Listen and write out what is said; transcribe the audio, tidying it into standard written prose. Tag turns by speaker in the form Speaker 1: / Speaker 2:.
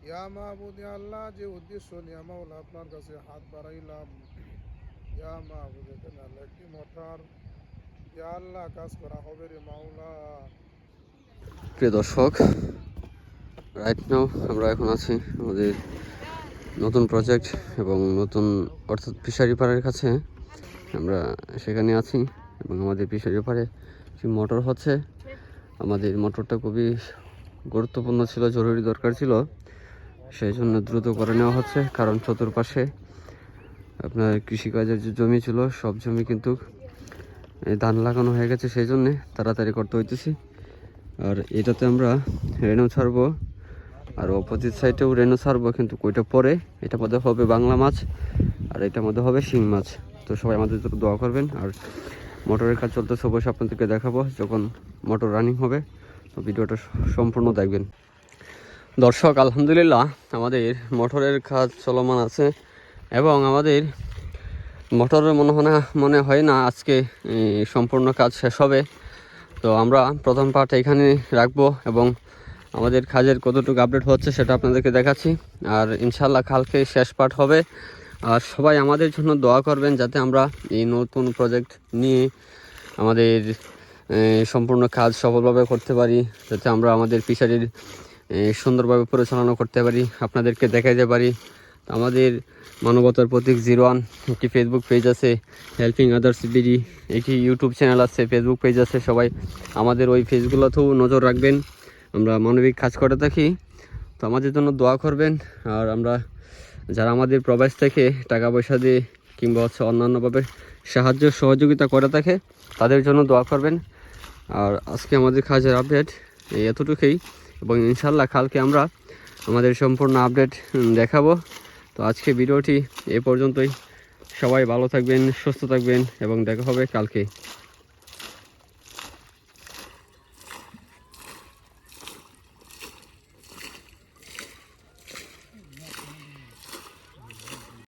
Speaker 1: ইয়া মাহবুদ ইয়া আল্লাহ, যে উদ্দেশ্য নিয়ে মাওলা আপনার কাছে হাত বাড়াইলাম, ইয়া মাহবুদ এখানে আল্লাহ একটি মোটর, ইয়া আল্লাহ কাজ করা হবে রে মাওলা।
Speaker 2: প্রিয় দর্শক, রাইট নাও আমরা এখন আছি আমাদের নতুন প্রজেক্ট এবং নতুন অর্থাৎ ফিশারি পাড়ের কাছে। আমরা সেখানে আছি এবং আমাদের ফিশারি পাড়ে যে মোটর হচ্ছে, আমাদের মোটরটা খুবই গুরুত্বপূর্ণ ছিল, জরুরি দরকার ছিল, সেই জন্য দ্রুত করে নেওয়া হচ্ছে। কারণ চতুর্পাশে আপনার কৃষিকাজের যে জমি ছিল, সব জমি কিন্তু ধান লাগানো হয়ে গেছে, সেই জন্যে তাড়াতাড়ি করতে হইতেছি। আর এটাতে আমরা রেনু ছাড়বো, আর অপোজিট সাইডেও রেনু ছাড়বো, কিন্তু ওইটা পরে এটা মধ্যে হবে বাংলা মাছ আর এটার মধ্যে হবে শিং মাছ। তো সবাই আমাদের জন্য দোয়া করবেন। আর মোটরের কাজ চলতেছে, অবশ্যই আপনাদেরকে দেখাবো যখন মোটর রানিং হবে, তো ভিডিওটা সম্পূর্ণ দেখবেন। দর্শক, আলহামদুলিল্লাহ আমাদের মোটরের কাজ চলমান আছে এবং আমাদের মোটরের মনে হয় না আজকে সম্পূর্ণ কাজ শেষ হবে। তো আমরা প্রথম পার্ট এখানে রাখবো এবং আমাদের কাজের কতটুকু আপডেট হচ্ছে সেটা আপনাদেরকে দেখাচ্ছি। আর ইনশাল্লাহ কালকে শেষ পার্ট হবে। আর সবাই আমাদের জন্য দোয়া করবেন যাতে আমরা এই নতুন প্রজেক্ট নিয়ে আমাদের সম্পূর্ণ কাজ সফলভাবে করতে পারি, যাতে আমরা আমাদের ফিশারির সুন্দরভাবে পরিচালনা করতে পারি, আপনাদেরকে দেখাইতে পারি। আমাদের মানবতার প্রতীক 01 একটি ফেসবুক পেজ আছে, হেল্পিং আদার্স বিডি, একটি ইউটিউব চ্যানেল আছে, ফেসবুক পেজ আছে। সবাই আমাদের ওই পেজগুলোতেও নজর রাখবেন। আমরা মানবিক কাজ করে থাকি, তো আমাদের জন্য দোয়া করবেন। আর আমরা যারা আমাদের প্রবাস থেকে টাকা পয়সা দিয়ে কিংবা অন্যান্যভাবে সাহায্য সহযোগিতা করে থাকে, তাদের জন্য দোয়া করবেন। আর আজকে আমাদের কাজের আপডেট এতটুকুই এবং ইনশাল্লাহ কালকে আমরা আমাদের সম্পূর্ণ আপডেট দেখাবো। তো আজকে ভিডিওটি এ পর্যন্তই। সবাই ভালো থাকবেন, সুস্থ থাকবেন এবং দেখা হবে কালকে।